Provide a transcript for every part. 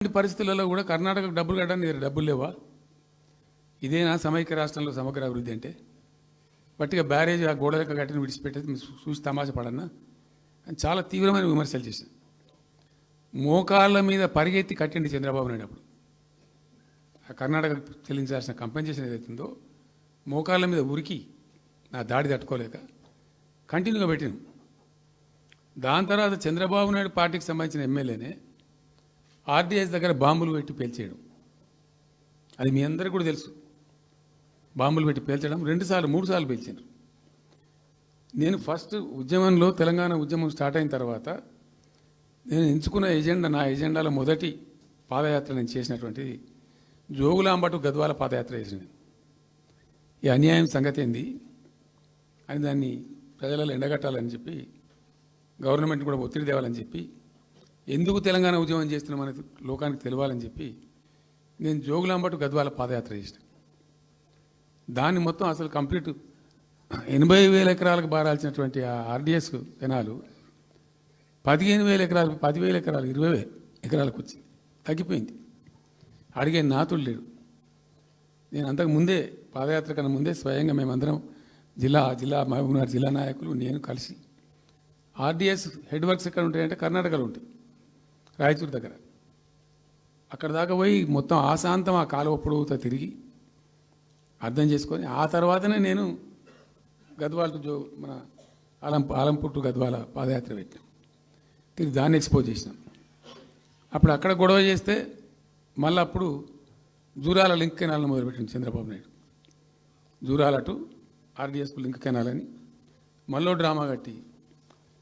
పరిస్థితులలో కూడా కర్ణాటకకు డబ్బులు కట్టడానికి డబ్బులు లేవా? ఇదేనా సమైక్య రాష్ట్రంలో సమగ్ర అభివృద్ధి అంటే? బట్టిగా బ్యారేజ్ ఆ గోడలకు కట్టిన విడిచిపెట్టేది చూసి తమాషా పడన్నా అని చాలా తీవ్రమైన విమర్శలు చేశాను. మోకాళ్ళ మీద పరిగెత్తి కట్టిండి చంద్రబాబు నాయుడు అప్పుడు. ఆ కర్ణాటక చెల్లించాల్సిన కంపెన్సేషన్ ఏదైతుందో మోకాళ్ళ మీద ఉరికి నా దాడి తట్టుకోలేక కంటిన్యూగా పెట్టిన. దాని తర్వాత చంద్రబాబు నాయుడు పార్టీకి సంబంధించిన ఎమ్మెల్యేనే ఆర్డీఎస్ దగ్గర బాంబులు పెట్టి పేల్చేయడం, అది మీ అందరికీ కూడా తెలుసు. బాంబులు పెట్టి పేల్చడం 2 సార్లు 3 సార్లు పేల్చారు. నేను ఫస్ట్ ఉద్యమంలో తెలంగాణ ఉద్యమం స్టార్ట్ అయిన తర్వాత నేను ఎంచుకున్న ఎజెండా, నా ఎజెండాలో మొదటి పాదయాత్ర నేను చేసినటువంటిది జోగులాంబ టు గద్వాల పాదయాత్ర చేసిన. ఈ అన్యాయం సంగతి ఏంది అని దాన్ని ప్రజలలో ఎండగట్టాలని చెప్పి, గవర్నమెంట్ కూడా ఒత్తిడి తేవాలని చెప్పి, ఎందుకు తెలంగాణ ఉద్యమం చేస్తున్నామనేది లోకానికి తెలియాలని చెప్పి నేను జోగులాంబ టు గద్వాల పాదయాత్ర చేసిన. దాన్ని మొత్తం అసలు కంప్లీట్ 80,000 ఎకరాలకు బారాల్సినటువంటి ఆ ఆర్డీఎస్ కెనాలు 15,000 ఎకరాలు, 10,000 ఎకరాలు, 20,000 ఎకరాలకు వచ్చింది, తగ్గిపోయింది. అడిగే నాతుడు లేడు. నేను అంతకు ముందే, పాదయాత్ర కన్నా ముందే స్వయంగా మేమందరం జిల్లా మహబూబ్నగర్ జిల్లా నాయకులు నేను కలిసి ఆర్డీఎస్ హెడ్ వర్క్స్ ఎక్కడ ఉంటాయంటే కర్ణాటకలో ఉంటాయి, రాయచూరు దగ్గర. అక్కడ దాకా పోయి మొత్తం ఆశాంతం ఆ కాలువ పొడవుతో తిరిగి అర్థం చేసుకొని ఆ తర్వాతనే నేను గద్వాల మన ఆలంపూర్ టు గద్వాల పాదయాత్ర పెట్టినాం. తిరిగి దాన్ని ఎక్స్పోజ్ చేసినాం. అప్పుడు అక్కడ గొడవ చేస్తే మళ్ళీ అప్పుడు జూరాల లింక్ కెనాల్ని మొదలుపెట్టింది చంద్రబాబు నాయుడు. జూరాల టు ఆర్డీఎస్కు లింక్ కెనాల్ అని మళ్ళీ డ్రామా కట్టి,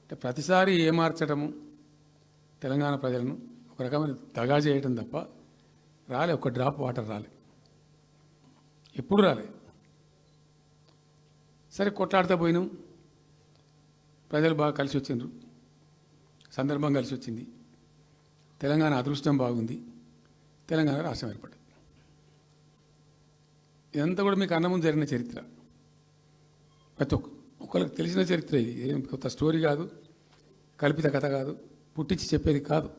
అంటే ప్రతిసారి ఏమార్చడము తెలంగాణ ప్రజలను ఒక రకమైన దగా చేయటం తప్ప రాలే, ఒక డ్రాప్ వాటర్ రాలే, ఎప్పుడు రాలే. సరే కొట్లాడుతూ పోయినాం, ప్రజలు బాగా కలిసి వచ్చిండ్రు, సందర్భం కలిసి వచ్చింది, తెలంగాణ అదృష్టం బాగుంది, తెలంగాణ రాష్ట్రం ఏర్పడింది. ఇదంతా కూడా మీకు అన్నముందు జరిగిన చరిత్ర, ప్రతి ఒక్కరికి తెలిసిన చరిత్ర. ఇది ఏం కొత్త స్టోరీ కాదు, కల్పిత కథ కాదు, పుట్టించి చెప్పేది కాదు.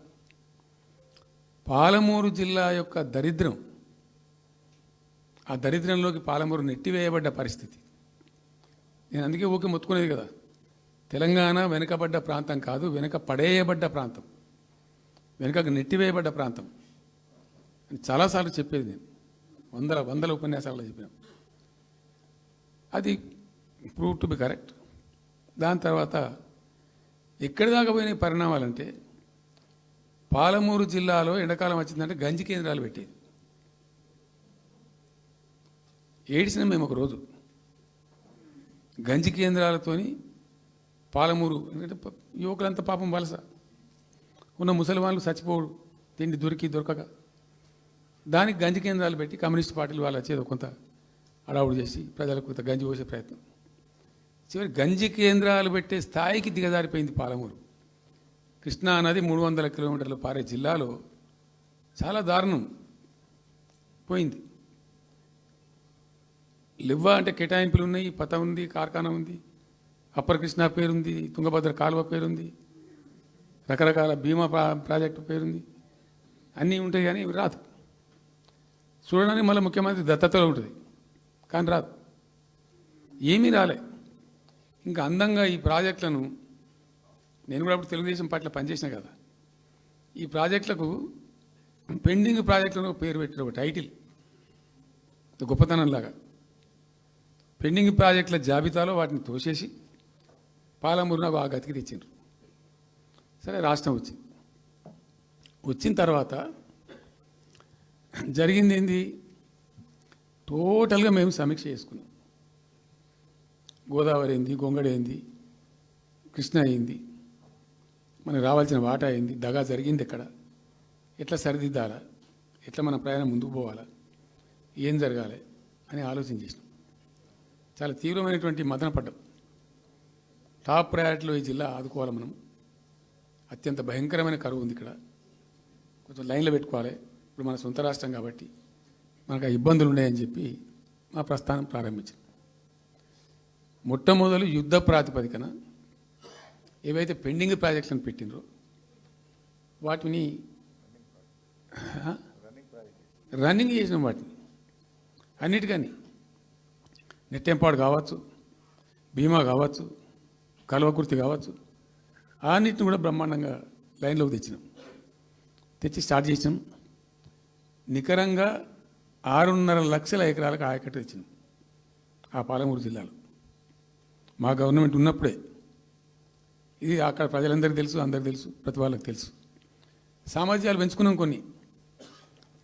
పాలమూరు జిల్లా యొక్క దరిద్రం, ఆ దరిద్రంలోకి పాలమూరు నెట్టివేయబడ్డ పరిస్థితి. నేను అందుకే ఊకే మొత్తుకునేది కదా, తెలంగాణ వెనుకబడ్డ ప్రాంతం కాదు, వెనుక పడేయబడ్డ ప్రాంతం, వెనుకకు నెట్టివేయబడ్డ ప్రాంతం అని చాలాసార్లు చెప్పేది. నేను వందల ఉపన్యాసాలలో చెప్పిన. అది ప్రూవ్ టు బి కరెక్ట్. దాని తర్వాత ఎక్కడి దాకా పోయిన పరిణామాలంటే, పాలమూరు జిల్లాలో ఎండాకాలం వచ్చిందంటే గంజి కేంద్రాలు పెట్టేది. ఏడిసినాం మేము ఒకరోజు. గంజి కేంద్రాలతోని పాలమూరు, ఎందుకంటే యువకులంతా పాపం వలస ఉన్న ముసలి వాళ్ళు చచ్చిపోడు, తిండి దొరకక, దానికి గంజి కేంద్రాలు పెట్టి కమ్యూనిస్ట్ పార్టీలు వాళ్ళు వచ్చేది కొంత అడావుడు చేసి ప్రజలకు కొంత గంజి పోసే ప్రయత్నం. చివరి గంజి కేంద్రాలు పెట్టే స్థాయికి దిగజారిపోయింది పాలమూరు. కృష్ణా నది 300 కిలోమీటర్లు పారే జిల్లాలో చాలా దారుణం పోయింది. లివ్వా అంటే కేటాయింపులు ఉన్నాయి, పత ఉంది, కార్ఖానా ఉంది, అప్పర్ కృష్ణా పేరుంది, తుంగభద్ర కాలువ పేరుంది, రకరకాల బీమా ప్రాజెక్టు పేరుంది, అన్నీ ఉంటాయి. కానీ ఇవి రాదు. చూడడానికి మళ్ళీ ముఖ్యమంత్రి దత్తతలో ఉంటుంది, కానీ రాదు, ఏమీ రాలే. ఇంకా అందంగా ఈ ప్రాజెక్టులను, నేను కూడా అప్పుడు తెలుగుదేశం పార్టీలో పనిచేసిన కదా, ఈ ప్రాజెక్టులకు పెండింగ్ ప్రాజెక్టులను పేరు పెట్టిన ఒక టైటిల్ గొప్పతనంలాగా పెండింగ్ ప్రాజెక్టుల జాబితాలో వాటిని తోసేసి పాలమూరున ఆ గతికి తెచ్చిండ్రు. సరే రాష్ట్రం వచ్చింది. వచ్చిన తర్వాత జరిగింది ఏంది, టోటల్గా మేము సమీక్ష చేసుకున్నాం. గోదావరి ఏంది, గొంగడ ఏంది, కృష్ణ అయింది, మనకు రావాల్సిన వాటా అయింది, దగా జరిగింది ఎక్కడ, ఎట్లా సరిదిద్దాలా, ఎట్లా మన ప్రయాణం ముందుకు పోవాలా, ఏం జరగాలి అని ఆలోచన చేసినాం. చాలా తీవ్రమైనటువంటి మదన పడ్డాం. టాప్ ప్రయారిటీలో ఈ జిల్లా ఆదుకోవాలి మనం. అత్యంత భయంకరమైన కరువు ఉంది ఇక్కడ, కొంచెం లైన్లో పెట్టుకోవాలి. ఇప్పుడు మన సొంత రాష్ట్రం కాబట్టి మనకు ఆ ఇబ్బందులు ఉన్నాయని చెప్పి మా ప్రస్థానం ప్రారంభించాం. మొట్టమొదలు యుద్ధ ప్రాతిపదికన ఏవైతే పెండింగ్ ప్రాజెక్టులను పెట్టినరో వాటిని రన్నింగ్ చేసినాం వాటిని అన్నిటికని. నెట్టెంపాడు కావచ్చు, భీమా కావచ్చు, కల్వకుర్తి కావచ్చు, అన్నిటిని కూడా బ్రహ్మాండంగా లైన్లోకి తెచ్చినాం. తెచ్చి స్టార్ట్ చేసినాం. నికరంగా 6.5 లక్షల ఎకరాలకు ఆయకట్టు తెచ్చినాం ఆ పాలమూరు జిల్లాలో మా గవర్నమెంట్ ఉన్నప్పుడే. ఇది అక్కడ ప్రజలందరికీ తెలుసు, అందరికీ తెలుసు, ప్రతి వాళ్ళకి తెలుసు. సామర్థ్యాలు పెంచుకున్నాం కొన్ని.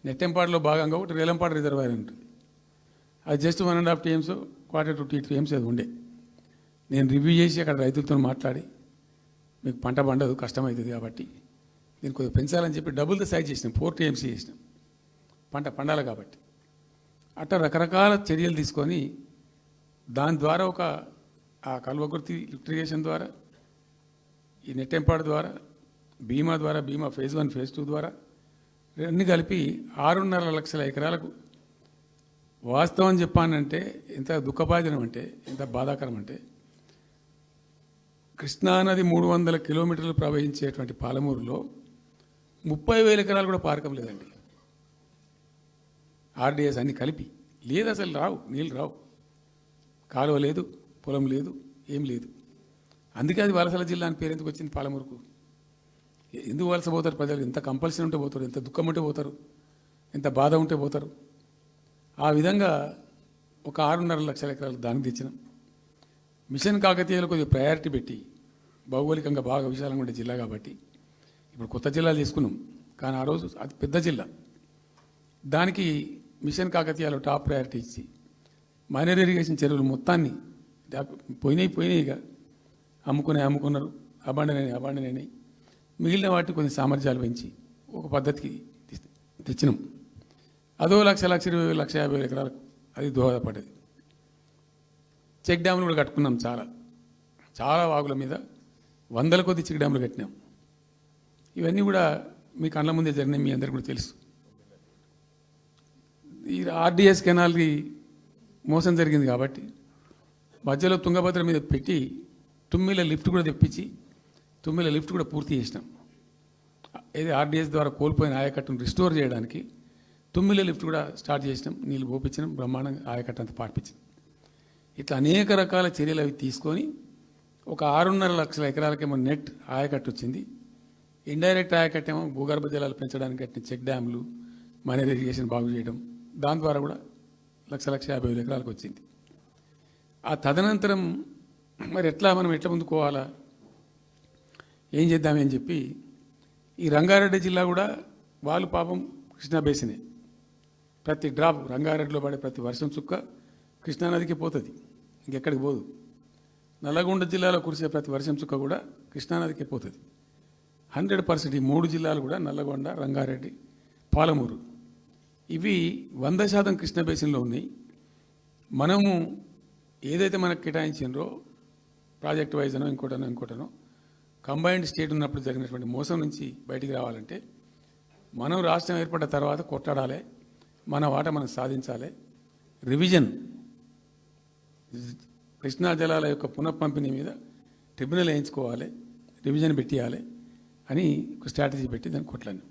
నెట్టెంపాడులో భాగంగా ఒకటి రేలంపాడు రిజర్వాయర్ ఉంటుంది. అది జస్ట్ 1.5 TMs, 1/4 to 2 TMs అది ఉండే. నేను రివ్యూ చేసి అక్కడ రైతులతో మాట్లాడి, మీకు పంట పండదు, కష్టమవుతుంది కాబట్టి దీన్ని కొద్దిగా పెంచాలని చెప్పి డబుల్ ద సైజ్ చేసినాం, 4 TMs చేసినాం, పంట పండాలి కాబట్టి. అట్లా రకరకాల చర్యలు తీసుకొని దాని ద్వారా ఆ కల్వకుర్తి లిఫ్టిగేషన్ ద్వారా, ఈ నెట్టెంపాడు ద్వారా, బీమా ద్వారా, బీమా phase 1 phase 2 ద్వారా అన్నీ కలిపి 6.5 లక్షల ఎకరాలకు. వాస్తవం చెప్పానంటే ఎంత దుఃఖభాజనం అంటే, ఎంత బాధాకరం అంటే, కృష్ణానది 300 కిలోమీటర్లు ప్రవహించేటువంటి పాలమూరులో 30,000 ఎకరాలు కూడా పారకం లేదండి. RDS అన్ని కలిపి లేదు, అసలు రావు, నీళ్ళు రావు, కాలువ లేదు, పొలం లేదు, ఏం లేదు. అందుకే అది వలసల జిల్లా అని పేరు ఎందుకు వచ్చింది పాలమూరుకు? ఎందుకు వలస పోతారు ప్రజలు? ఎంత కంపల్సరీ ఉంటే పోతారు, ఎంత దుఃఖం ఉంటే పోతారు, ఎంత బాధ ఉంటే పోతారు. ఆ విధంగా ఒక 6.5 లక్షల ఎకరాలు దానికి తెచ్చినాం. మిషన్ కాకతీయలో కొద్దిగా ప్రయారిటీ పెట్టి, భౌగోళికంగా బాగా విశాలంగా ఉండే జిల్లా కాబట్టి ఇప్పుడు కొత్త జిల్లాలు తీసుకున్నాం, కానీ ఆ రోజు అది పెద్ద జిల్లా. దానికి మిషన్ కాకతీయలో టాప్ ప్రయారిటీ ఇచ్చి మైనర్ ఇరిగేషన్ చెరువులు మొత్తాన్ని పోయినాయి ఇక అమ్ముకున్నారు, అబాండనైనాయి. మిగిలిన వాటిని కొన్ని సామర్థ్యాలు పెంచి ఒక పద్ధతికి తెచ్చినాం. అదో 1,20,000, 1,50,000 ఎకరాలకు అది దోహదపడ్డది. చెక్ డ్యాములు కూడా కట్టుకున్నాం, చాలా వాగుల మీద 100ల కొద్ది చెక్ డ్యాములు కట్టినాం. ఇవన్నీ కూడా మీ కళ్ళ ముందే జరిగినాయి, మీ అందరికీ కూడా తెలుసు. ఈ RDS కెనాల్కి మోసం జరిగింది కాబట్టి మధ్యలో తుంగభద్ర మీద పెట్టి తుమ్మిల లిఫ్ట్ కూడా తెప్పించి తుమ్మిల లిఫ్ట్ కూడా పూర్తి చేసినాం. ఏది RDS ద్వారా కోల్పోయిన ఆయకట్టును రిస్టోర్ చేయడానికి తుమ్మిల లిఫ్ట్ కూడా స్టార్ట్ చేసినాం, నీళ్ళు పోపించినాం, బ్రహ్మాండంగా ఆయకట్టు అంతా పార్పించినాం. ఇట్లా అనేక రకాల చర్యలు అవి తీసుకొని ఒక 6.5 లక్షల ఎకరాలకేమో నెట్ ఆయకట్టు వచ్చింది. ఇండైరెక్ట్ ఆయకట్టేమో భూగర్భ జలాలు పెంచడానికి కట్టిన చెక్ డ్యాములు, మైనర్ ఇరిగేషన్ బాగు చేయడం, దాని ద్వారా కూడా 1,50,000 ఎకరాలకు వచ్చింది. ఆ తదనంతరం మరి మనం ఎట్లా ముందుకోవాలా, ఏం చేద్దామని చెప్పి ఈ రంగారెడ్డి జిల్లా కూడా వాళ్ళు పాపం కృష్ణా బేసినే, ప్రతి డ్రాప్ రంగారెడ్డిలో పడే ప్రతి వర్షం చుక్క కృష్ణానదికి పోతుంది, ఇంకెక్కడికి పోదు. నల్లగొండ జిల్లాలో కురిసే ప్రతి వర్షం చుక్క కూడా కృష్ణానదికి పోతుంది. 100% ఈ 3 జిల్లాలు కూడా నల్లగొండ, రంగారెడ్డి, పాలమూరు ఇవి 100% కృష్ణ బేసిన్లో ఉన్నాయి. మనము ఏదైతే మనకు కేటాయించిండ్రో ప్రాజెక్ట్ వైజ్ అనో ఇంకోటనో కంబైన్డ్ స్టేట్ ఉన్నప్పుడు జరిగినటువంటి మోసం నుంచి బయటికి రావాలంటే మనం రాష్ట్రం ఏర్పడ్డ తర్వాత కొట్లాడాలి, మన వాట మనం సాధించాలి. రివిజన్, కృష్ణా జలాల యొక్క పునఃపంపిణీ మీద ట్రిబ్యునల్ వేయించుకోవాలి, రివిజన్ పెట్టియాలి అని ఒక స్ట్రాటజీ పెట్టి దాన్ని కొట్లాను.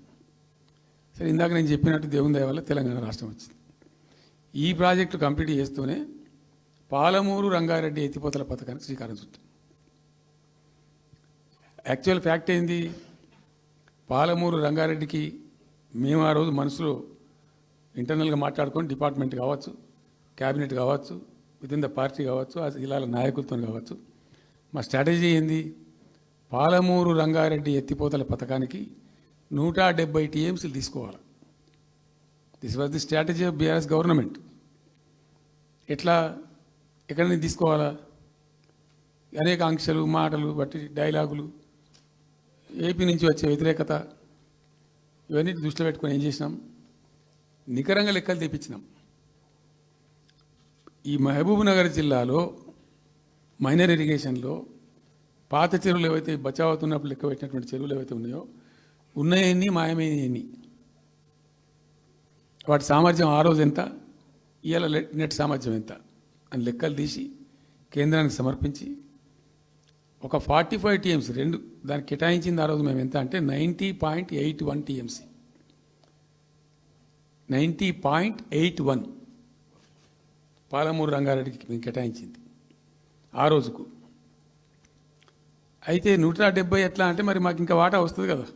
సరే, ఇందాక నేను చెప్పినట్టు దేవుని దయ వల్ల తెలంగాణ రాష్ట్రం వచ్చింది. ఈ ప్రాజెక్టు కంప్లీట్ చేస్తూనే పాలమూరు రంగారెడ్డి ఎత్తిపోతల పథకానికి శ్రీకారం చుట్టాం. యాక్చువల్ ఫ్యాక్ట్ ఏంది, పాలమూరు రంగారెడ్డికి మేము ఆ రోజు మనసులో ఇంటర్నల్గా మాట్లాడుకొని డిపార్ట్మెంట్ కావచ్చు, క్యాబినెట్ కావచ్చు, విత్ ఇన్ ద పార్టీ కావచ్చు, ఆ జిల్లాల నాయకులతో కావచ్చు, మా స్ట్రాటజీ ఏంది, పాలమూరు రంగారెడ్డి ఎత్తిపోతల పథకానికి 170 TMs తీసుకోవాలి. This was the strategy of BRS government. ఎక్కడి నుంచి తీసుకోవాలా, అనేక ఆంక్షలు, మాటలు బట్టి డైలాగులు, ఏపీ నుంచి వచ్చే వ్యతిరేకత, ఇవన్నీ దృష్టిలో పెట్టుకొని ఏం చేసినాం, నికరంగా లెక్కలు తెప్పించినాం. ఈ మహబూబ్ నగర్ జిల్లాలో మైనర్ ఇరిగేషన్లో పాత చెరువులు ఏవైతే బచావ్ అవుతున్నప్పుడు లెక్క పెట్టినటువంటి చెరువులు ఏవైతే ఉన్నాయో, ఉన్నాయన్నీ మాయమైనవి, వాటి సామర్థ్యం ఆ రోజు ఎంత, ఇవాళ నెట్ సామర్థ్యం ఎంత అని లెక్కలు తీసి కేంద్రానికి సమర్పించి ఒక 45 TMs దానికి కేటాయించింది ఆ రోజు మేము ఎంత అంటే 90.81 TMC. 90.81 పాలమూరు రంగారెడ్డికి మేము కేటాయించింది ఆ రోజుకు. అయితే 170 ఎట్లా అంటే మరి మాకు ఇంకా వాటా వస్తుంది కదా.